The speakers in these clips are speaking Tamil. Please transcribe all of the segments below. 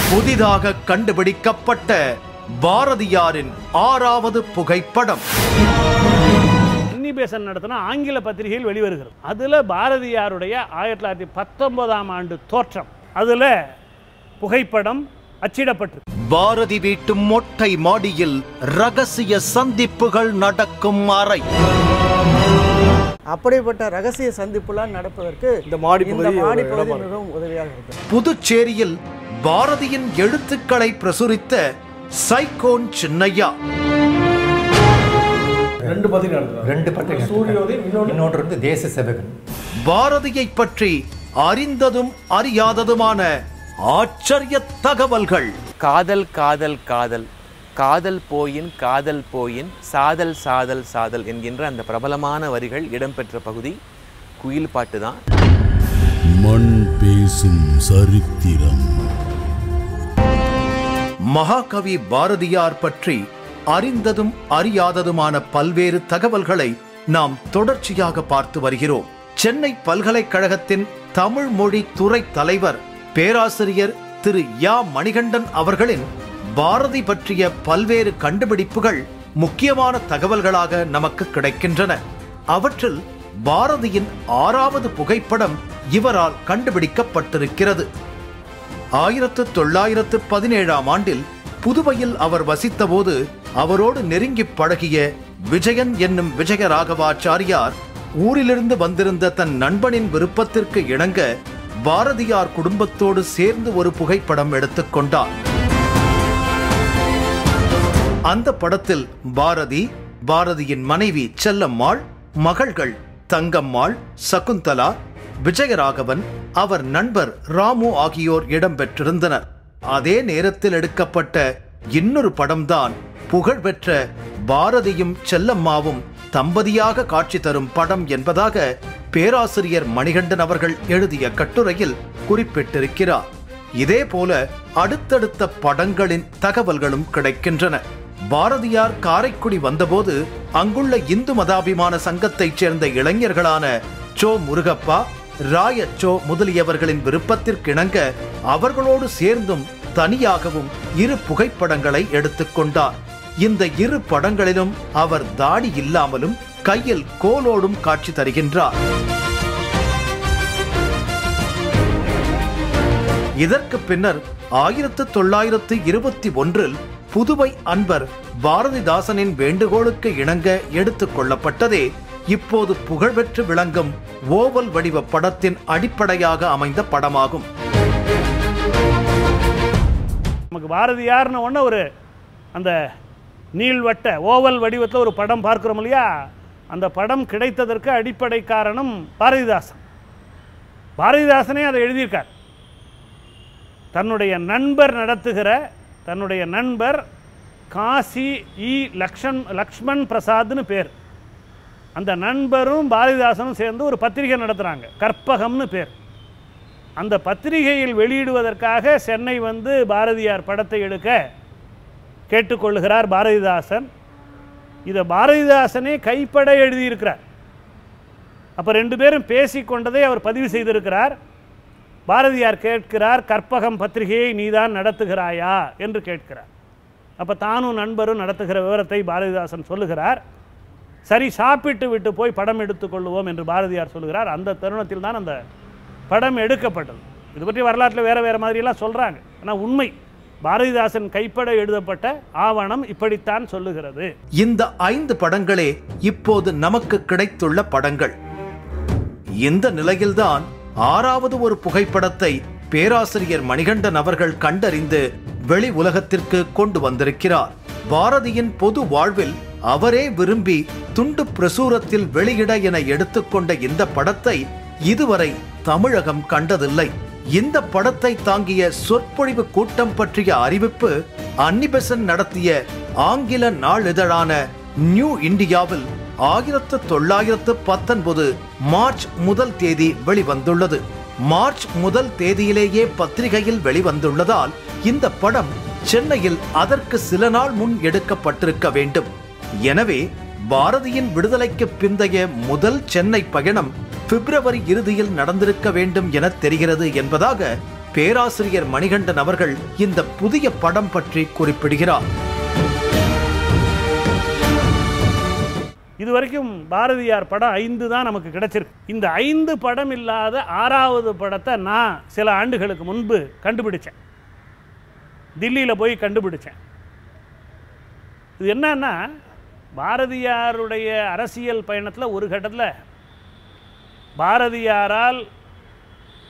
புதிதாக கண்டுபிடிக்கப்பட்ட பாரதியாரின் 6வது புகைப்படம். அன்னிபேசன் நடத்தின ஆங்கில பத்திரிகையில் வெளிவருகிறது. அதில் பாரதியாருடைய 1919ஆம் ஆண்டு தோற்றம் அதில் புகைப்படம் அச்சிடப்பட்டு பாரதி வீட்டு மொட்டை மாடியில் ரகசிய சந்திப்புகள் நடக்கும் அறை. அப்படிப்பட்ட ரகசிய சந்திப்புலாம் நடப்பதற்கு இந்த மாடி பகுதி மிகவும் உதவியாக இருக்கு. புதுச்சேரியில் பாரதியின் எழுத்துக்களை பிரசுரித்த சைக்கோன் சின்னையா. 2 பத்திரிகை இன்னொன்று தேச சேவகன். பாரதியை பற்றி அறிந்ததும் அறியாததுமான ஆச்சரிய தகவல்கள். காதல் காதல் காதல் காதல் போயின் காதல் போயின் சாதல் சாதல் சாதல் என்கின்ற அந்த பிரபலமான வரிகள் இடம்பெற்ற பகுதி குயில் பாட்டு தான். மண் பேசும் சரித்திரம். மகாகவி பாரதியார் பற்றி அறிந்ததும் அறியாததுமான பல்வேறு தகவல்களை நாம் தொடர்ச்சியாக பார்த்து வருகிறோம். சென்னை பல்கலைக்கழகத்தின் தமிழ் மொழி துறை தலைவர் பேராசிரியர் திரு யா மணிகண்டன் அவர்களின் பாரதி பற்றிய பல்வேறு கண்டுபிடிப்புகள் முக்கியமான தகவல்களாக நமக்கு கிடைக்கின்றன. அவற்றில் பாரதியின் 6வது புகைப்படம் இவரால் கண்டுபிடிக்கப்பட்டிருக்கிறது. 1917ஆம் ஆண்டில் புதுவையில் அவர் வசித்தபோது அவரோடு நெருங்கி பழகிய விஜயன் என்னும் விஜயராகவாச்சாரியார் ஊரிலிருந்து வந்திருந்த தன் நண்பனின் விருப்பத்திற்கு இணங்க பாரதியார் குடும்பத்தோடு சேர்ந்து ஒரு புகைப்படம் எடுத்துக்கொண்டார். அந்த படத்தில் பாரதி, பாரதியின் மனைவி செல்லம்மாள், மகள்கள் தங்கம்மாள், சகுந்தலா, விஜயராகவன், அவர் நண்பர் ராமு ஆகியோர் இடம்பெற்றிருந்தனர். அதே நேரத்தில் எடுக்கப்பட்ட இன்னொரு படம்தான் புகழ்பெற்ற பாரதியும் செல்லம்மாவும் தம்பதியாக காட்சி தரும் படம் என்பதாக பேராசிரியர் மணிகண்டன் அவர்கள் எழுதிய கட்டுரையில் குறிப்பிட்டிருக்கிறார். இதே போல அடுத்தடுத்த படங்களின் தகவல்களும் கிடைக்கின்றன. பாரதியார் காரைக்குடி வந்தபோது அங்குள்ள இந்து மதாபிமான சங்கத்தைச் சேர்ந்த இளைஞர்களான சோ முருகப்பா, ராய சோ முதலியவர்களின் விருப்பத்திற்கிணங்க அவர்களோடு சேர்ந்தும் தனியாகவும் 2 புகைப்படங்களை எடுத்துக்கொண்டார். இந்த 2 படங்களிலும் அவர் தாடி இல்லாமலும் கையில் கோலோடும் காட்சி தருகின்றார். இதற்கு பின்னர் 1921இல் புதுவை அன்பர் பாரதிதாசனின் வேண்டுகோளுக்கு இணங்க எடுத்துக் கொள்ளப்பட்டதே இப்போது புகழ்பெற்று விளங்கும் ஓவல் வடிவ படத்தின் அடிப்படையாக அமைந்த படமாகும். நமக்கு பாரதியார்னு ஒன்று ஒரு அந்த நீள்வட்ட ஓவல் வடிவத்தில் ஒரு படம் பார்க்கிறோம் இல்லையா, அந்த படம் கிடைத்ததற்கு அடிப்படை காரணம் பாரதிதாசன். பாரதிதாசனே அதை எழுதியிருக்கார். தன்னுடைய நண்பர் காசி இ லக்ஷ்மண் பிரசாத்னு பேர். அந்த நண்பரும் பாரதிதாசனும் சேர்ந்து ஒரு பத்திரிகை நடத்துகிறாங்க, கற்பகம்னு பேர். அந்த பத்திரிகையில் வெளியிடுவதற்காக சென்னை வந்து பாரதியார் படத்தை எடுக்க கேட்டுக்கொள்ளுகிறார் பாரதிதாசன். இதை பாரதிதாசனே கைப்பட எழுதியிருக்கிறார். அப்போ 2 பேரும் பேசிக்கொண்டதை அவர் பதிவு செய்திருக்கிறார். பாரதியார் கேட்கிறார், கற்பகம் பத்திரிகையை நீதான் நடத்துகிறாயா என்று கேட்கிறார். அப்போ தானும் நண்பரும் நடத்துகிற விவரத்தை பாரதிதாசன் சொல்லுகிறார். சரி, சாப்பிட்டு விட்டு போய் படம் எடுத்துக்கொள்ளுவோம் என்று பாரதியார் சொல்லுகிறார். அந்த தருணத்தில் தான் அந்த படம் எடுக்கப்பட்டது. இது பற்றி வரலாற்றில் வேறு மாதிரியெல்லாம் சொல்கிறாங்க. ஆனால் உண்மை பாரதிதாசன் கைப்பட எழுதப்பட்ட ஆவணம் இப்படித்தான் சொல்லுகிறது. இந்த 5 படங்களே இப்போது நமக்கு கிடைத்துள்ள படங்கள். இந்த நிலையில்தான் 6வது ஒரு புகைப்படத்தை பேராசிரியர் மணிகண்டன் அவர்கள் கண்டறிந்து வெளி உலகத்திற்கு கொண்டு வந்திருக்கிறார். பாரதியின் பொது வாழ்வில் அவரே விரும்பி துண்டு பிரசுரத்தில் வெளியிட என எடுத்துக்கொண்ட இந்த படத்தை இதுவரை தமிழகம் கண்டதில்லை. இந்த படத்தை தாங்கிய சொற்பொழிவு கூட்டம் பற்றிய அறிவிப்பு அன்னிபெசன்ட் நடத்திய ஆங்கில நாளிதழான நியூ இந்தியாவில் 1919 மார்ச் 1 தேதி வெளிவந்துள்ளது. மார்ச் 1 தேதியிலேயே பத்திரிகையில் வெளிவந்துள்ளதால் இந்த படம் சென்னையில் அதற்கு சில நாள் முன் எடுக்கப்பட்டிருக்க வேண்டும். எனவே பாரதியின் விடுதலைக்கு பிந்தைய முதல் சென்னை பயணம் பிப்ரவரி இறுதியில் நடந்திருக்க வேண்டும் என தெரிகிறது என்பதாக பேராசிரியர் மணிகண்டன் அவர்கள் இந்த புதிய படம் பற்றி குறிப்பிடுகிறார். இதுவரைக்கும் பாரதியார் படம் 5 தான் நமக்கு கிடைச்சிருக்கு. இந்த 5 படம் இல்லாத 6வது படத்தை நான் சில ஆண்டுகளுக்கு முன்பு கண்டுபிடிச்சேன். தில்லியில் போய் கண்டுபிடிச்சேன். இது என்னன்னா, பாரதியாருடைய அரசியல் பயணத்தில் ஒரு கட்டத்தில் பாரதியாரால்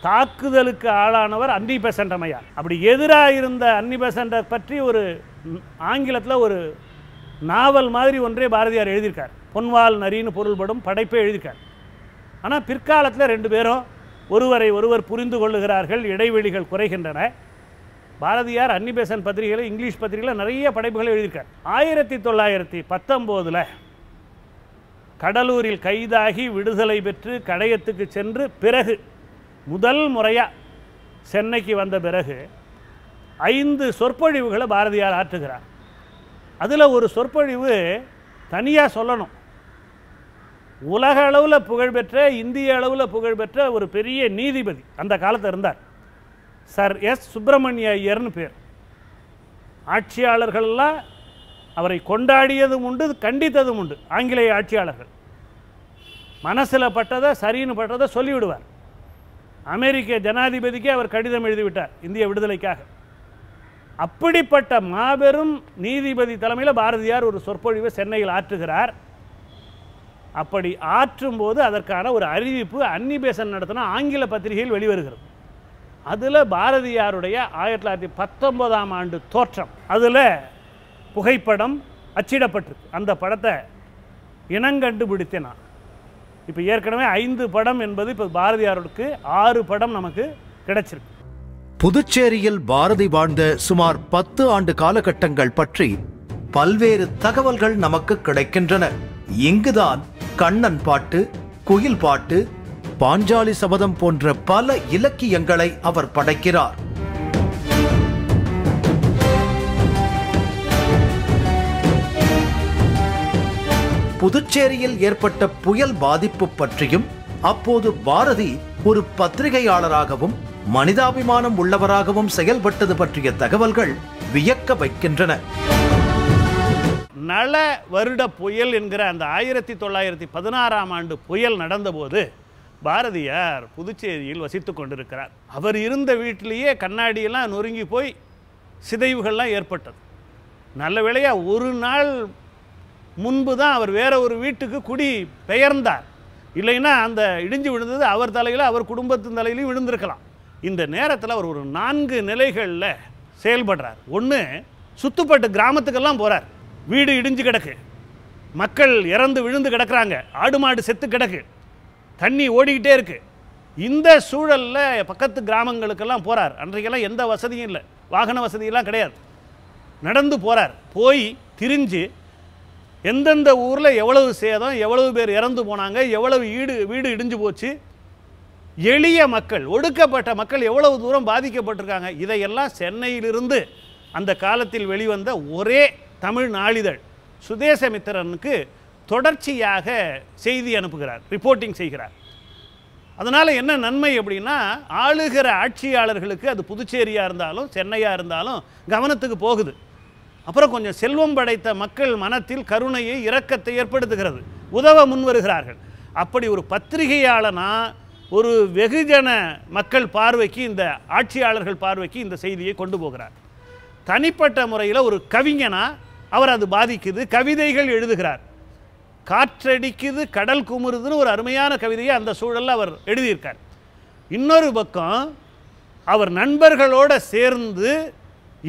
தாக்குதலுக்கு ஆளானவர் அன்னி பெசன்ட் அம்மையார். அப்படி எதிராக இருந்த அன்னி பெசன்ட்டை பற்றி ஒரு ஆங்கிலத்தில் ஒரு நாவல் மாதிரி ஒன்றே பாரதியார் எழுதியிருக்கார். பொன்வால் நரின்னு பொருள்படும் படைப்பை எழுதியிருக்கார். ஆனால் பிற்காலத்தில் 2 பேரும் ஒருவரை ஒருவர் புரிந்து கொள்ளுகிறார்கள், இடைவெளிகள் குறைகின்றன. பாரதியார் அன்னி பெசன்ட் பத்திரிகையில், இங்கிலீஷ் பத்திரிகையில் நிறைய படைப்புகளை எழுதியிருக்கார். 1919 கடலூரில் கைதாகி விடுதலை பெற்று கடையத்துக்கு சென்று பிறகு முதல் முறையாக சென்னைக்கு வந்த பிறகு 5 சொற்பொழிவுகளை பாரதியார் ஆற்றுகிறார். அதில் ஒரு சொற்பொழிவு தனியாக சொல்லணும். உலக அளவில் புகழ்பெற்ற, இந்திய அளவில் புகழ்பெற்ற ஒரு பெரிய நீதிபதி அந்த காலத்தில் இருந்தார். சர் எஸ் சுப்பிரமணிய ஐயர்னு பேர். ஆட்சியாளர்கள்லாம் அவரை கொண்டாடியதும் உண்டு, கண்டித்ததும் உண்டு. ஆங்கிலேய ஆட்சியாளர்கள் மனசில் பட்டதை, சரின்னு பட்டதை சொல்லிவிடுவார். அமெரிக்க ஜனாதிபதிக்கே அவர் கடிதம் எழுதிவிட்டார் இந்திய விடுதலைக்காக. அப்படிப்பட்ட மாபெரும் நீதிபதி தலைமையில் பாரதியார் ஒரு சொற்பொழிவை சென்னையில் ஆற்றுகிறார். அப்படி ஆற்றும்போது அதற்கான ஒரு அறிவிப்பு அன்னி பெசன்ட் நடத்தின ஆங்கில பத்திரிகையில் வெளிவருகிறது. அதில் பாரதியாருடைய 1919ஆம் ஆண்டு தோற்றம் அதில் புகைப்படம் அச்சிடப்பட்டிருக்கு. அந்த படத்தை இனங்கண்டு பிடித்தேன் நான். இப்போ ஏற்கனவே 5 படம் என்பது இப்போ பாரதியாருக்கு 6 படம் நமக்கு கிடைச்சிருக்கு. புதுச்சேரியில் பாரதி வாழ்ந்த சுமார் 10 ஆண்டு காலகட்டங்கள் பற்றி பல்வேறு தகவல்கள் நமக்கு கிடைக்கின்றன. இங்குதான் கண்ணன் பாட்டு, குயில் பாட்டு, பாஞ்சாலி சபதம் போன்ற பல இலக்கியங்களை அவர் படைக்கிறார். புதுச்சேரியில் ஏற்பட்ட புயல் பாதிப்பு பற்றியும், அப்போது பாரதி ஒரு பத்திரிகையாளராகவும் மனிதாபிமானம் உள்ளவராகவும் செயல்பட்டது பற்றிய தகவல்கள் வியக்க வைக்கின்றன. நல வருட புயல் என்கிற அந்த 1916ஆம் ஆண்டு புயல் நடந்தபோது பாரதியார் புதுச்சேரியில் வசித்து கொண்டிருக்கிறார். அவர் இருந்த வீட்டிலேயே கண்ணாடியெல்லாம் நொறுங்கி போய் சிதைவுகள்லாம் ஏற்பட்டது. நல்ல வேளையாக ஒரு நாள் முன்பு தான் அவர் வேற ஒரு வீட்டுக்கு குடி பெயர்ந்தார். இல்லைன்னா அந்த இடிஞ்சு விழுந்தது அவர் தலையில், அவர் குடும்பத்தின் தலையிலையும் விழுந்திருக்கலாம். இந்த நேரத்தில் அவர் ஒரு 4 நிலைகளில் செயல்படுறார். ஒன்று, சுத்துப்பட்டு கிராமத்துக்கெல்லாம் போகிறார். வீடு இடிஞ்சு கிடக்கு, மக்கள் இறந்து விழுந்து கிடக்குறாங்க, ஆடு மாடு செத்து கிடக்கு, தண்ணி ஓடிக்கிட்டே இருக்கு. இந்த சூழலில் பக்கத்து கிராமங்களுக்கெல்லாம் போகிறார். அன்றைக்கெல்லாம் எந்த வசதியும் இல்லை, வாகன வசதியெல்லாம் கிடையாது. நடந்து போகிறார். போய் திரிஞ்சு எந்தெந்த ஊரில் எவ்வளவு சேதம், எவ்வளவு பேர் இறந்து போனாங்க, எவ்வளவு வீடு இடிஞ்சு போச்சு, எளிய மக்கள், ஒடுக்கப்பட்ட மக்கள் எவ்வளவு தூரம் பாதிக்கப்பட்டிருக்காங்க, இதையெல்லாம் சென்னையிலிருந்து அந்த காலத்தில் வெளிவந்த ஒரே தமிழ் நாளிதழ் சுதேசமித்திரனுக்கு தொடர்ச்சியாக செய்தி அனுப்புகிறார், ரிப்போர்ட்டிங் செய்கிறார். அதனால் என்ன நன்மை அப்படின்னா, ஆளுகிற ஆட்சியாளர்களுக்கு அது புதுச்சேரியாக இருந்தாலும் சென்னையாக இருந்தாலும் கவனத்துக்கு போகுது. அப்புறம் கொஞ்சம் செல்வம் படைத்த மக்கள் மனத்தில் கருணையை, இரக்கத்தை ஏற்படுத்துகிறது, உதவ முன்வருகிறார்கள். அப்படி ஒரு பத்திரிகையாளனா ஒரு வெகுஜன மக்கள் பார்வைக்கு, இந்த ஆட்சியாளர்கள் பார்வைக்கு இந்த செய்தியை கொண்டு போகிறார். தனிப்பட்ட முறையில் ஒரு கவிஞனா அவர் அது பாதிக்குது. கவிதைகள் எழுதுகிறார். காற்றடிக்குது கடல் குமுறுதுன்னு ஒரு அருமையான கவிதையை அந்த சூழலில் அவர் எழுதியிருக்கார். இன்னொரு பக்கம் அவர் நண்பர்களோடு சேர்ந்து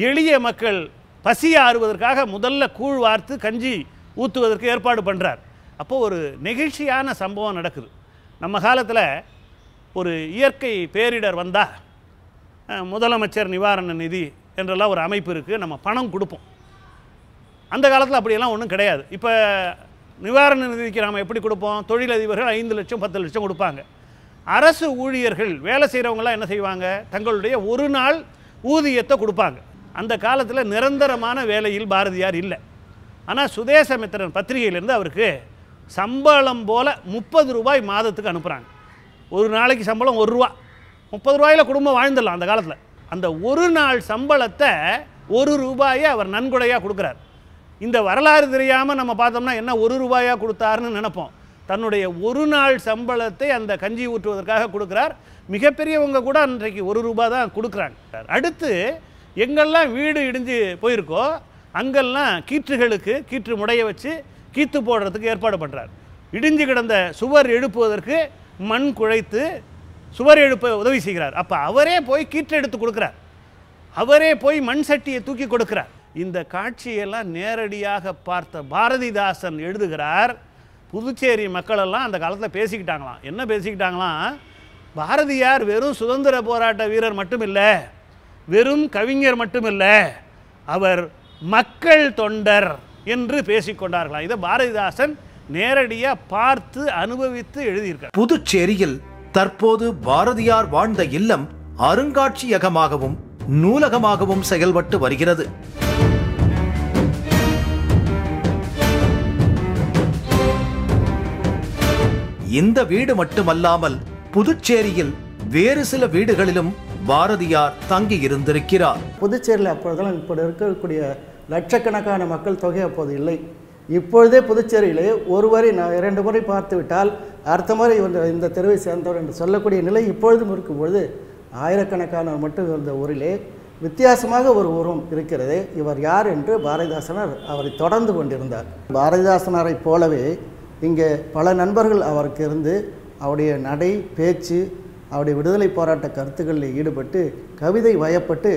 எளிய மக்கள் பசி ஆறுவதற்காக முதல்ல கூழ் வார்த்து கஞ்சி ஊற்றுவதற்கு ஏற்பாடு பண்ணுறார். அப்போது ஒரு நெகிழ்ச்சியான சம்பவம் நடக்குது. நம்ம காலத்தில் ஒரு இயற்கை பேரிடர் வந்தால் முதலமைச்சர் நிவாரண நிதி என்றெல்லாம் ஒரு அமைப்பு இருக்குது, நம்ம பணம் கொடுப்போம். அந்த காலத்தில் அப்படியெல்லாம் ஒன்றும் கிடையாது. இப்போ நிவாரண நிதிக்கு நாம் எப்படி கொடுப்போம்? தொழிலதிபர்கள் 5 லட்சம் 10 லட்சம் கொடுப்பாங்க. அரசு ஊழியர்கள் வேலை செய்கிறவங்களாம் என்ன செய்வாங்க? தங்களுடைய ஒரு நாள் ஊதியத்தை கொடுப்பாங்க. அந்த காலத்தில் நிரந்தரமான வேலையில் பாரதியார் இல்லை. ஆனால் சுதேசமித்திரன் பத்திரிகையிலேருந்து அவருக்கு சம்பளம் போல் 30 ரூபாய் மாதத்துக்கு அனுப்புகிறாங்க. ஒரு நாளைக்கு சம்பளம் 1 ரூபா, 30 ரூபாயில் குடும்பம் வாழ்ந்துடலாம் அந்த காலத்தில். அந்த ஒரு நாள் சம்பளத்தை ₹1 அவர் நன்கொடையாக கொடுக்குறார். இந்த வரலாறு தெரியாமல் நம்ம பார்த்தோம்னா என்ன ₹1 கொடுத்தாருன்னு நினைப்போம். தன்னுடைய ஒரு நாள் சம்பளத்தை அந்த கஞ்சி ஊற்றுவதற்காக கொடுக்குறார். மிகப்பெரியவங்க கூட அன்றைக்கு ₹1 தான் கொடுக்குறாங்க. அடுத்து எங்கெல்லாம் வீடு இடிஞ்சு போயிருக்கோ அங்கெல்லாம் கீற்றுகளுக்கு கீற்று முடைய வச்சு கீத்து போடுறதுக்கு ஏற்பாடு பண்ணுறார். இடிஞ்சு கிடந்த சுவர் எழுப்புவதற்கு மண் குழைத்து சுவர் எழுப்ப உதவி செய்கிறார். அப்போ அவரே போய் கீற்று எடுத்து கொடுக்குறார், அவரே போய் மண் சட்டியை தூக்கி கொடுக்கிறார். இந்த காட்சியெல்லாம் நேரடியாக பார்த்த பாரதிதாசன் எழுதுகிறார், புதுச்சேரி மக்களெல்லாம் அந்த காலத்தில் பேசிக்கிட்டாங்களாம். என்ன பேசிக்கிட்டாங்களாம்? பாரதியார் வெறும் சுதந்திர போராட்ட வீரர் மட்டுமில்லை, வெறும் கவிஞர் மட்டுமில்லை, அவர் மக்கள் தொண்டர் என்று பேசிக்கொண்டார்களாம். இதை பாரதிதாசன் நேரடியாக பார்த்து அனுபவித்து எழுதியிருக்கார். புதுச்சேரியில் தற்போது பாரதியார் வாழ்ந்த இல்லம் அருங்காட்சியகமாகவும் நூலகமாகவும் செயல்பட்டு வருகிறது. இந்த வீடு மட்டுமல்லாமல் புதுச்சேரியில் வேறு சில வீடுகளிலும் பாரதியார் தங்கி இருந்திருக்கிறார். புதுச்சேரியில் அப்பொழுதெல்லாம் இப்படி இருக்கக்கூடிய லட்சக்கணக்கான மக்கள் தொகை அப்போது இல்லை. இப்பொழுதே புதுச்சேரியிலே ஒரு முறை 2 முறை பார்த்து விட்டால் அடுத்த முறை இந்த தெருவை சேர்ந்தவர் என்று சொல்லக்கூடிய நிலை இப்பொழுதும் இருக்கும்பொழுது ஆயிரக்கணக்கானவர் மட்டும் இருந்த ஊரிலே வித்தியாசமாக ஒரு உருவம் இருக்கிறது. இவர் யார் என்று பாரதிதாசனார் அவரை தொடர்ந்து கொண்டிருந்தார். பாரதிதாசனாரை போலவே இங்கே பல நண்பர்கள் அவருக்கு இருந்து அவருடைய நடை பேச்சு அவருடைய விடுதலை போராட்ட கருத்துக்களில் ஈடுபட்டு கவிதை வயப்பட்டு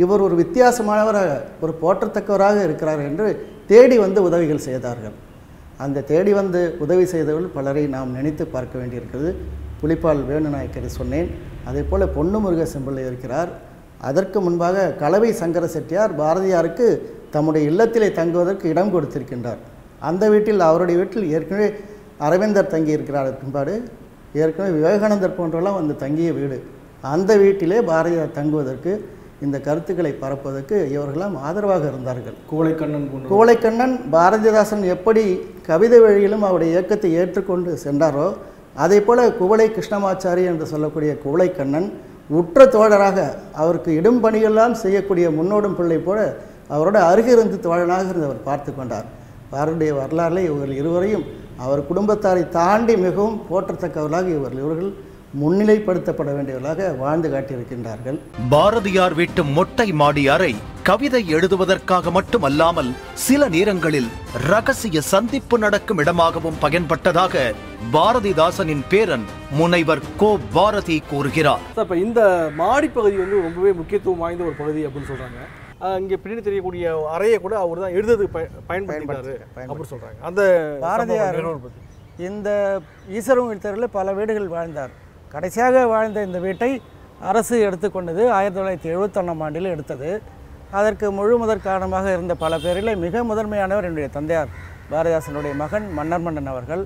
இவர் ஒரு வித்தியாசமானவராக ஒரு போற்றத்தக்கவராக இருக்கிறார் என்று தேடி வந்து உதவிகள் செய்தார்கள். அந்த தேடி வந்து உதவி செய்தவர்கள் பலரை நாம் நினைத்து பார்க்க வேண்டியிருக்கிறது. புலிப்பால் வேணுநாயக்கரை சொன்னேன், அதே போல் பொன்னுமுருக செம்பிள்ளை இருக்கிறார். அதற்கு முன்பாக கலவை சங்கர செட்டியார் பாரதியாருக்கு தம்முடைய இல்லத்திலே தங்குவதற்கு இடம் கொடுத்திருக்கின்றார். அந்த வீட்டில் அவருடைய வீட்டில் ஏற்கனவே அரவிந்தர் தங்கி இருக்கிறார். பின்பாடு ஏற்கனவே விவேகானந்தர் போன்றெல்லாம் வந்து தங்கிய வீடு. அந்த வீட்டிலே பாரதியார் தங்குவதற்கு இந்த கருத்துக்களை பரப்புவதற்கு இவர்களெல்லாம் ஆதரவாக இருந்தார்கள். குவளைக்கண்ணன் பாரதிதாசன் எப்படி கவிதை வழியிலும் அவருடைய இயக்கத்தை ஏற்றுக்கொண்டு சென்றாரோ அதே போல் குவளை கிருஷ்ணமாச்சாரி என்று சொல்லக்கூடிய குவளைக்கண்ணன் உற்ற தோழராக அவருக்கு இடும் பணியெல்லாம் செய்யக்கூடிய முன்னோடும் பிள்ளை போல அவரோட அருகிருந்து தோழனாக இருந்தவர் பார்த்து கொண்டார். பாரதிய வரலாறில் இவர்கள் இருவரையும் அவர் குடும்பத்தாரை தாண்டி மிகவும் போற்றத்தக்கவர்களாக இவர்கள் முன்னிலைப்படுத்தப்பட வேண்டியவர்களாக வாழ்ந்து காட்டியிருக்கின்றார்கள். பாரதியார் வீட்டு மொட்டை மாடி அறை கவிதை எழுதுவதற்காக மட்டுமல்லாமல் சில நேரங்களில் ரகசிய சந்திப்பு நடக்கும் இடமாகவும் பயன்பட்டதாக பாரதிதாசனின் பேரன் முனைவர் கோ பாரதி கூறுகிறார். இப்ப இந்த மாடி பகுதி வந்து ரொம்பவே முக்கியத்துவம் வாய்ந்த ஒரு பகுதி அப்படின்னு சொல்றாங்க. இங்கே பின்னாடி தெரியக்கூடிய அறையை கூட அவர் தான் எழுதுறதுக்கு பயன்படுத்தினாரு அப்படின்னு சொல்றாங்க. அந்த பாரதியார் இந்த ஈஸ்வரன் தெருவில் பல வீடுகள் வாழ்ந்தார். கடைசியாக வாழ்ந்த இந்த வீட்டை அரசு எடுத்துக்கொண்டது 1971ஆம் ஆண்டில் எடுத்தது. அதற்கு முழு முதற் காரணமாக இருந்த பல பேரில் மிக முதன்மையானவர் என்னுடைய தந்தையார் பாரதிதாசனுடைய மகன் மன்னன் அவர்கள்.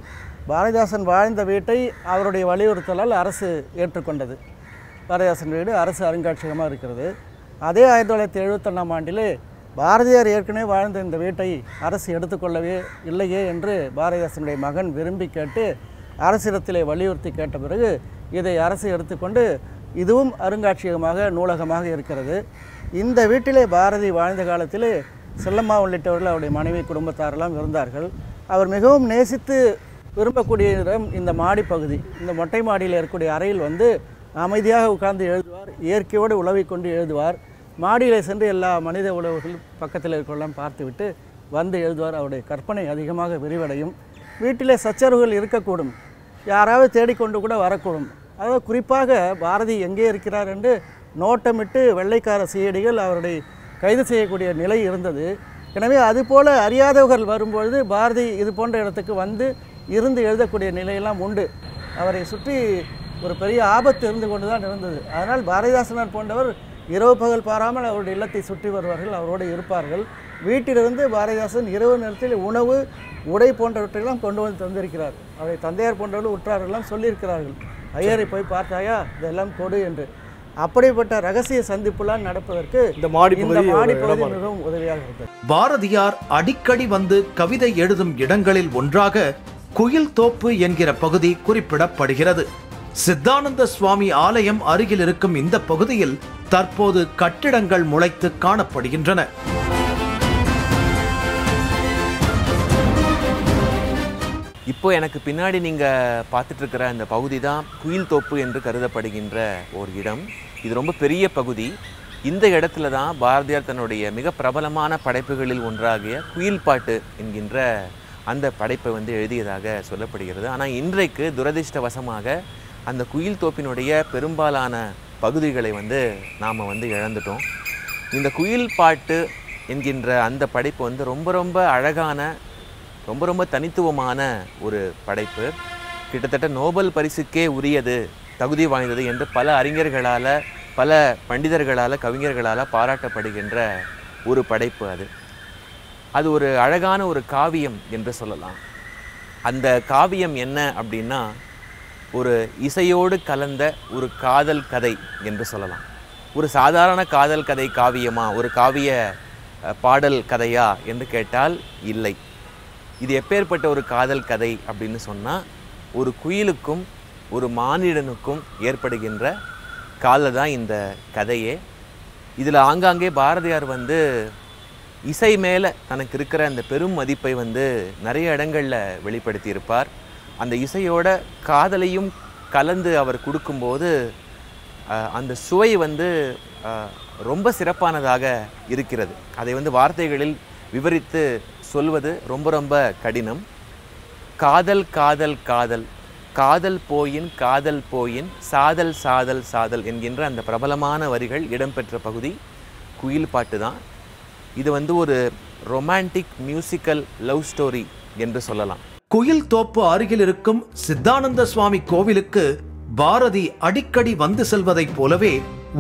பாரதிதாசன் வாழ்ந்த வீட்டை அவருடைய வலியுறுத்தலால் அரசு ஏற்றுக்கொண்டது. பாரதிதாசன் வீடு அரசு அருங்காட்சியகமாக இருக்கிறது. அதே 1971ஆம் ஆண்டில் பாரதியார் ஏற்கனவே வாழ்ந்த இந்த வீட்டை அரசு எடுத்துக்கொள்ளவே இல்லையே என்று பாரதிதாசனுடைய மகன் விரும்பி கேட்டு அரசிடத்திலே வலியுறுத்தி கேட்ட பிறகு இதை அரசு எடுத்துக்கொண்டு இதுவும் அருங்காட்சியகமாக நூலகமாக இருக்கிறது. இந்த வீட்டிலே பாரதி வாழ்ந்த காலத்திலே செல்லம்மா உள்ளிட்டவர்கள் அவருடைய மனைவி குடும்பத்தாரெல்லாம் இருந்தார்கள். அவர் மிகவும் நேசித்து விரும்பக்கூடிய இடம் இந்த மாடி பகுதி. இந்த மொட்டை மாடியில் இருக்கக்கூடிய அறையில் வந்து அமைதியாக உட்கார்ந்து எழுதுவார், இயற்கையோடு உழவிக்கொண்டு எழுதுவார். மாடியில் சென்று எல்லா மனித உழவுகள் பக்கத்தில் இருக்கலாம் பார்த்துவிட்டு வந்து எழுதுவார். அவருடைய கற்பனை அதிகமாக விரிவடையும். வீட்டிலே சச்சரவுகள் இருக்கக்கூடும், யாராவது தேடிக்கொண்டு கூட வரக்கூடும். அதாவது குறிப்பாக பாரதி எங்கே இருக்கிறார் என்று நோட்டமிட்டு வெள்ளைக்கார சிஐடிகள் அவருடைய கைது செய்யக்கூடிய நிலை இருந்தது. எனவே அதுபோல் அறியாதவர்கள் வரும்பொழுது பாரதி இது போன்ற இடத்துக்கு வந்து இருந்து எழுதக்கூடிய நிலையெல்லாம் உண்டு. அவரை சுற்றி ஒரு பெரிய ஆபத்து இருந்து கொண்டு தான் இருந்தது. அதனால் பாரதிதாசனார் போன்றவர் இரவு பகல் பாராமல் அவருடைய இல்லத்தை சுற்றி வருவார்கள், அவரோடு இருப்பார்கள். வீட்டிலிருந்து பாரதிதாசன் இரவு நேரத்தில் உணவு உடை போன்றவற்றையெல்லாம் கொண்டு வந்து தந்திருக்கிறார். அவருடைய தந்தையார் போன்றவர்கள் உற்றாரெல்லாம் சொல்லியிருக்கிறார்கள், ஐயரை போய் பார்த்தாயா இதெல்லாம் கொடு என்று. அப்படிப்பட்ட ரகசிய சந்திப்புலாம் நடப்பதற்கு இந்த மாடி பகுதி மிகவும் உதவியாக இருந்தது. பாரதியார் அடிக்கடி வந்து கவிதை எழுதும் இடங்களில் ஒன்றாக குயில் தோப்பு என்கிற பகுதி குறிப்பிடப்படுகிறது. சித்தானந்த சுவாமி ஆலயம் அருகில் இருக்கும் இந்த பகுதியில் தற்போது கட்டிடங்கள் முளைத்து காணப்படுகின்றன. இப்போ எனக்கு பின்னாடி நீங்கள் பார்த்துட்டு இருக்கிற அந்த பகுதி தான் குயில் தோப்பு என்று கருதப்படுகின்ற ஒரு இடம். இது ரொம்ப பெரிய பகுதி. இந்த இடத்துல தான் பாரதியார் தன்னுடைய மிக பிரபலமான படைப்புகளில் ஒன்றாகிய குயில் பாட்டு என்கின்ற அந்த படைப்பை எழுதியதாக சொல்லப்படுகிறது. ஆனால் இன்றைக்கு துரதிர்ஷ்டவசமாக அந்த குயில் தோப்பினுடைய பெரும்பாலான பகுதிகளை நாம் இழந்துட்டோம். இந்த குயில் பாட்டு என்கின்ற அந்த படைப்பு ரொம்ப ரொம்ப அழகான, ரொம்ப ரொம்ப தனித்துவமான ஒரு படைப்பு. கிட்டத்தட்ட நோபல் பரிசுக்கே உரியது, தகுதி வாய்ந்தது என்று பல அறிஞர்களால், பல பண்டிதர்களால், கவிஞர்களால் பாராட்டப்படுகின்ற ஒரு படைப்பு. அது ஒரு அழகான ஒரு காவியம் என்று சொல்லலாம். அந்த காவியம் என்ன அப்படின்னா, ஒரு இசையோடு கலந்த ஒரு காதல் கதை என்று சொல்லலாம். ஒரு சாதாரண காதல் கதை காவியமா, ஒரு காவிய பாடல் கதையா என்று கேட்டால் இல்லை. இது எப்பேற்பட்ட ஒரு காதல் கதை அப்படின்னு சொன்னால், ஒரு குயிலுக்கும் ஒரு மானிடனுக்கும் ஏற்படுகின்ற காதல் தான் இந்த கதையே. இதில் ஆங்காங்கே பாரதியார் இசை மேலே தனக்கு இருக்கிற அந்த பெரும் மதிப்பை நிறைய இடங்களில் வெளிப்படுத்தியிருப்பார். அந்த இசையோட காதலையும் கலந்து அவர் கொடுக்கும்போது அந்த சுவை ரொம்ப சிறப்பானதாக இருக்கிறது. அதை வார்த்தைகளில் விவரித்து சொல்வது ரொம்ப ரொம்ப கடினம். காதல் காதல் காதல், காதல் போயின் காதல் போயின், சாதல் சாதல் சாதல் என்கின்ற அந்த பிரபலமான வரிகள் இடம்பெற்ற பகுதி குயில் பாட்டு தான். இது ஒரு ரொமான்டிக் மியூசிக்கல் லவ் ஸ்டோரி என்று சொல்லலாம். குயில் தோப்பு அருகில் இருக்கும் சித்தானந்த சுவாமி கோவிலுக்கு பாரதி அடிக்கடி வந்து செல்வதைப் போலவே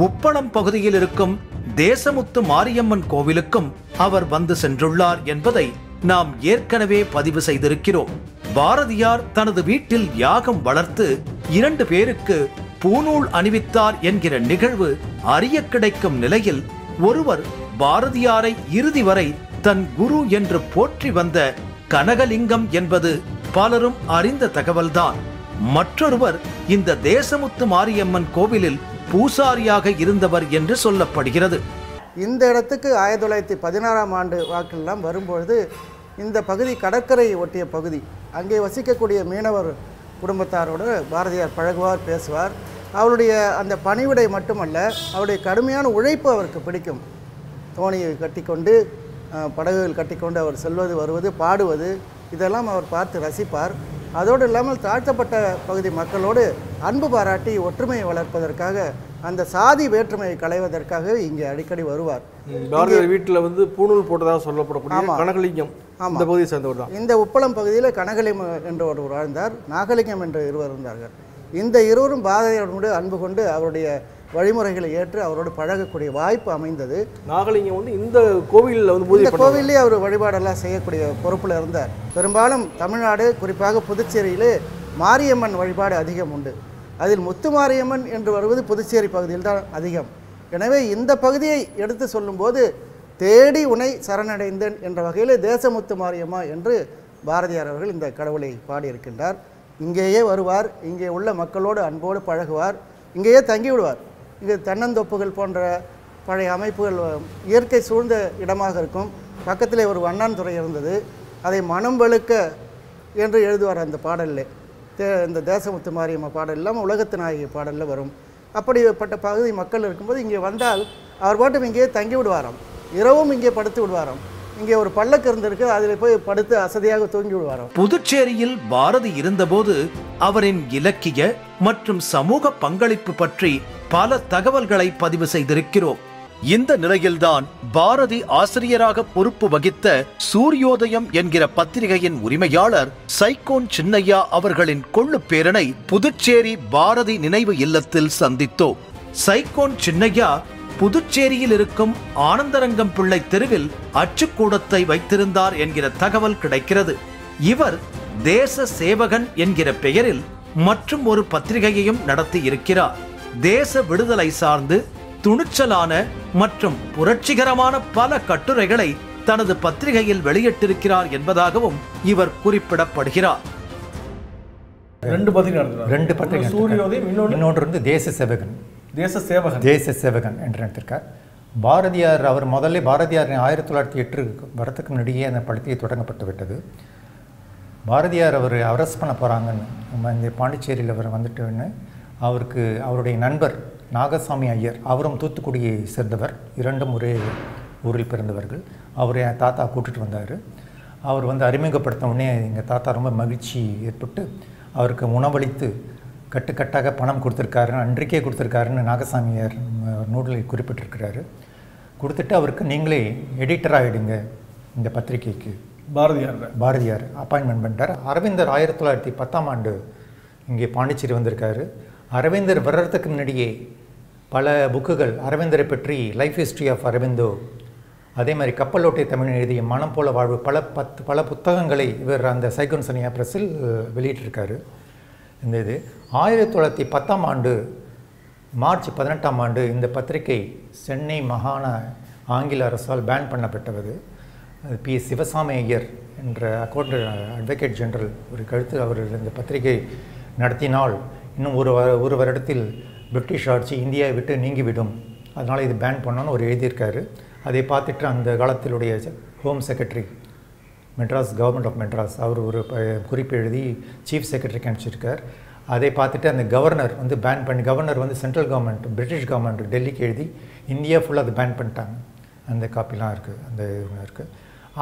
உப்பளம் பகுதியில் இருக்கும் தேசமுத்து மாரியம்மன் கோவிலுக்கும் அவர் வந்து சென்றுள்ளார் என்பதை நாம் ஏற்கனவே பதிவு செய்திருக்கிறோம். பாரதியார் தனது வீட்டில் யாகம் வளர்த்து 2 பேருக்கு பூநூல் அணிவித்தார் என்கிற நிகழ்வு அறிய கிடைக்கும் நிலையில், ஒருவர் பாரதியாரை இறுதி வரை தன் குரு என்று போற்றி வந்த கனகலிங்கம் என்பது பலரும் அறிந்த தகவல்தான். மற்றொருவர் இந்த தேசமுத்து மாரியம்மன் கோவிலில் பூசாரியாக இருந்தவர் என்று சொல்லப்படுகிறது. இந்த இடத்துக்கு 1916ஆம் ஆண்டு வாக்கிலெல்லாம் வரும்பொழுது இந்த பகுதி கடற்கரை ஒட்டிய பகுதி. அங்கே வசிக்கக்கூடிய மீனவர் குடும்பத்தாரோடு பாரதியார் பழகுவார், பேசுவார். அவருடைய அந்த பணிவிடை மட்டுமல்ல, அவருடைய கடுமையான உழைப்பு அவருக்கு பிடிக்கும். தோணியை கட்டிக்கொண்டு, படகுகள் கட்டிக்கொண்டு அவர் செல்வது, வருவது, பாடுவது, இதெல்லாம் அவர் பார்த்து ரசிப்பார். அதோடு இல்லாமல் தாழ்த்தப்பட்ட பகுதி மக்களோடு அன்பு பாராட்டி ஒற்றுமையை வளர்ப்பதற்காக, அந்த சாதி வேற்றுமையை களைவதற்காக இங்கே அடிக்கடி வருவார். பாரதியார் வீட்டில் பூணூல் போட்டதாக சொல்லப்படக்கூடிய கனகலிங்கம் இந்த பகுதியை சேர்ந்தவர் தான். இந்த உப்பளம் பகுதியில் கனகலிங்கம் என்ற ஒருவர் வாழ்ந்தார், நாகலிங்கம் என்ற இருவர் இருந்தார்கள். இந்த இருவரும் பாரதியாரோடு அன்பு கொண்டு அவருடைய வழிமுறைகளை ஏற்று அவரோடு பழகக்கூடிய வாய்ப்பு அமைந்தது. நாகலிங்கம் இந்த கோவிலில் இந்த கோவிலே அவர் வழிபாடெல்லாம் செய்யக்கூடிய பொறுப்பில் இருந்தார். பெரும்பாலும் தமிழ்நாடு, குறிப்பாக புதுச்சேரியிலே மாரியம்மன் வழிபாடு அதிகம் உண்டு. அதில் முத்து மாரியம்மன் என்று வருவது புதுச்சேரி பகுதியில் தான் அதிகம். எனவே இந்த பகுதியை எடுத்து சொல்லும்போது, தேடி உனை சரணடைந்தேன் என்ற வகையில் தேசமுத்து மாரியம்மா என்று பாரதியார் அவர்கள் இந்த கடவுளை பாடியிருக்கின்றார். இங்கேயே வருவார், இங்கே உள்ள மக்களோடு அன்போடு பழகுவார், இங்கேயே தங்கிவிடுவார். இங்கே தென்னந்தோப்புகள் போன்ற பழைய அமைப்புகள் இயற்கை சூழ்ந்த இடமாக இருக்கும். பக்கத்திலே ஒரு வண்ணான்துறை இருந்தது, அதை மனம் வெளுக்க என்று எழுதுவார் அந்த பாடலில். இந்த தேசமுத்து மாரியம்மா பாடல் இல்லாமல் உலகத்து நாயகி பாடலில் வரும். அப்படிப்பட்ட பகுதி மக்கள் இருக்கும்போது இங்கே வந்தால் அவர் பாட்டும் இங்கேயே தங்கி விடுவாராம். இரவும் இங்கே படுத்து விடுவாராம். இங்கே ஒரு பல்லக்கு இருந்திருக்கு, அதில் போய் படுத்து அசதியாக தூங்கி விடுவாராம். புதுச்சேரியில் பாரதி இருந்தபோது அவரின் இலக்கிய மற்றும் சமூக பங்களிப்பு பற்றி பல தகவல்களை பதிவு செய்திருக்கிறோம். இந்த நிலையில்தான் பாரதி ஆசிரியராக பொறுப்பு வகித்த சூரியோதயம் என்கிற பத்திரிகையின் உரிமையாளர் சைக்கோன் சின்னையா அவர்களின் கொள்ளு பேரனை புதுச்சேரி பாரதி நினைவு இல்லத்தில் சந்தித்தோம். சைக்கோன் சின்னையா புதுச்சேரியில் இருக்கும் ஆனந்தரங்கம் பிள்ளை தெருவில் அச்சுக்கூடத்தை வைத்திருந்தார் என்கிற தகவல் கிடைக்கிறது. இவர் தேச சேவகன் என்கிற பெயரில் மற்றும் ஒரு பத்திரிகையையும் நடத்தி இருக்கிறார். தேச விடுதலை சார்ந்து துணிச்சலான மற்றும் புரட்சிகரமான பல கட்டுரைகளை தனது பத்திரிகையில் வெளியிட்டிருக்கிறார் என்பதாகவும் இவர் குறிப்பிடப்படுகிறார். 2 பத்திரிகை நடத்துறாரு. 2 பத்திரிகை சூரியோதயம், இன்னொன்று வந்து தேச சேவகன். தேச சேவகன் என்று எடுத்திருக்கார். பாரதியார் அவர் முதல்ல பாரதியார் 1908 வரத்துக்கு முன்னாடியே அந்த படத்தை தொடங்கப்பட்டு விட்டது. பாரதியார் அவர் அரெஸ்ட் பண்ண போகிறாங்கன்னு நம்ம இந்த பாண்டிச்சேரியில் அவர் வந்துட்டுன்னு அவருக்கு அவருடைய நண்பர் நாகசாமி ஐயர், அவரும் தூத்துக்குடியை சேர்ந்தவர், 2ம் ஒரே ஊரில் பிறந்தவர்கள். அவர் என் தாத்தா கூட்டிகிட்டு வந்தார். அவர் வந்து அறிமுகப்படுத்த உடனே எங்கள் தாத்தா ரொம்ப மகிழ்ச்சி ஏற்பட்டு அவருக்கு உணவளித்து கட்டுக்கட்டாக பணம் கொடுத்துருக்காருன்னு அன்றைக்கே கொடுத்துருக்காருன்னு நாகசாமியார் நூலில் குறிப்பிட்டிருக்கிறாரு. கொடுத்துட்டு அவருக்கு நீங்களே எடிட்டர் ஆகிடுங்க இந்த பத்திரிகைக்கு பாரதியார் அப்பாயின்மெண்ட் பண்ணிட்டார். அரவிந்தர் 1910ஆம் ஆண்டு இங்கே பாண்டிச்சேரி வந்திருக்காரு. அரவிந்தர் வர்றதுக்கு முன்னாடியே பல புக்குகள் அரவிந்தரை பற்றி, லைஃப் ஹிஸ்ட்ரி ஆஃப் அரவிந்தோ, அதே மாதிரி கப்பலோட்டை தமிழ் எழுதிய மனம் போல வாழ்வு, பல புத்தகங்களை இவர் அந்த சைகோன் சனியா பிரஸில் வெளியிட்டிருக்காரு. இந்த இது 1910ஆம் ஆண்டு மார்ச் 18ஆம் ஆண்டு இந்த பத்திரிகை சென்னை மாகாண ஆங்கில அரசால் பேன் பண்ணப்பட்டது. பி சிவசாமி ஐயர் என்ற அட்வொகேட் ஜெனரல் ஒரு கருத்து அவர் இந்த பத்திரிகை நடத்தினால் இன்னும் ஒரு வருடத்தில் பிரிட்டிஷ் ஆட்சி இந்தியாவை விட்டு நீங்கிவிடும், அதனால் இது பேன் பண்ணணும்னு ஒரு எழுதியிருக்காரு. அதை பார்த்துட்டு அந்த காலத்திலுடைய home secretary Madras, government of Madras, அவர் ஒரு குறிப்பு எழுதி சீஃப் செக்ரட்டரிக்கு அனுப்பிச்சிருக்கார். அதை பார்த்துட்டு அந்த கவர்னர் வந்து பேன் பண்ணி, கவர்னர் வந்து சென்ட்ரல் கவர்மெண்ட் பிரிட்டிஷ் கவர்மெண்ட் டெல்லிக்கு எழுதி இந்தியா ஃபுல்லாக அது பேன் பண்ணிட்டாங்க. அந்த காப்பிலாம் இருக்குது, அந்த இது இருக்குது.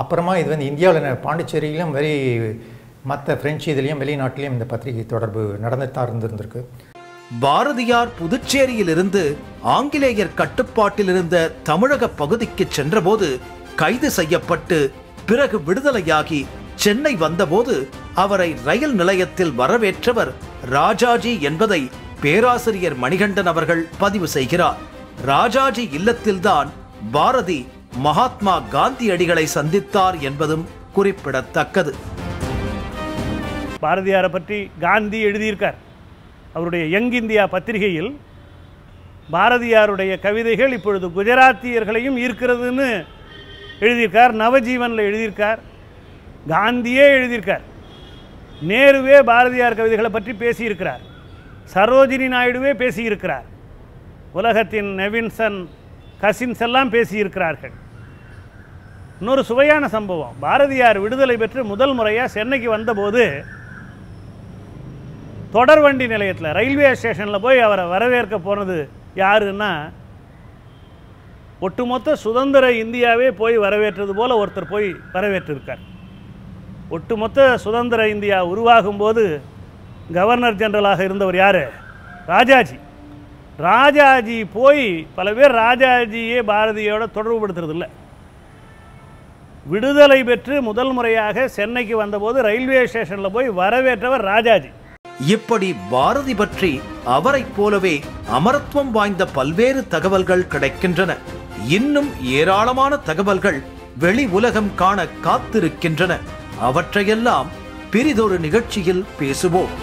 அப்புறமா இது வந்து இந்தியாவில் பாண்டிச்சேரியிலும் மற்ற பிரெஞ்சு இதுலேயும் வெளிநாட்டிலையும் இந்த பத்திரிகை தொடர்பு நடந்துட்டு தான் இருந்திருக்கு. பாரதியார் புதுச்சேரியிலிருந்து ஆங்கிலேயர் கட்டுப்பாட்டில் இருந்த தமிழக பகுதிக்கு சென்றபோது கைது செய்யப்பட்டு பிறகு விடுதலையாகி சென்னை வந்தபோது அவரை ரயில் நிலையத்தில் வரவேற்றவர் ராஜாஜி என்பதை பேராசிரியர் மணிகண்டன் அவர்கள் பதிவு செய்கிறார். ராஜாஜி இல்லத்தில்தான் பாரதி மகாத்மா காந்தியடிகளை சந்தித்தார் என்பதும் குறிப்பிடத்தக்கது. பாரதியாரை பற்றி காந்தி எழுதியிருக்கார். அவருடைய யங் இந்தியா பத்திரிகையில் பாரதியாருடைய கவிதைகள் இப்பொழுது குஜராத்தியர்களையும் ஈர்க்கிறதுன்னு எழுதியிருக்கார். நவஜீவனில் எழுதியிருக்கார். காந்தியே எழுதியிருக்கார். நேருவே பாரதியார் கவிதைகளை பற்றி பேசியிருக்கிறார். சரோஜினி நாயுடுவே பேசியிருக்கிறார். உலகத்தின் நெவின்சன், கசின்ஸ் எல்லாம் பேசியிருக்கிறார்கள். இன்னொரு சுவையான சம்பவம், பாரதியார் விடுதலை பெற்று முதல் முறையாக சென்னைக்கு வந்தபோது தொடர்வண்டி நிலையத்தில் ரயில்வே ஸ்டேஷனில் போய் அவரை வரவேற்க போனது யாருன்னா, ஒட்டுமொத்த சுதந்திர இந்தியாவே போய் வரவேற்றது போல் ஒருத்தர் போய் வரவேற்றிருக்கார். ஒட்டுமொத்த சுதந்திர இந்தியா உருவாகும் போது கவர்னர் ஜெனரலாக இருந்தவர் யார்? ராஜாஜி. ராஜாஜி போய் பல பேர் ராஜாஜியே பாரதியோட தொடர்புபடுத்துறதில்லை. விடுதலை பெற்று முதல் முறையாக சென்னைக்கு வந்தபோது ரயில்வே ஸ்டேஷனில் போய் வரவேற்றவர் ராஜாஜி. இப்படி பாரதி பற்றி அவரைப் போலவே அமரத்துவம் வாய்ந்த பல்வேறு தகவல்கள் கிடைக்கின்றன. இன்னும் ஏராளமான தகவல்கள் வெளி உலகம் காண காத்திருக்கின்றன. அவற்றையெல்லாம் பிரிதொரு நிகழ்ச்சியில் பேசுவோம்.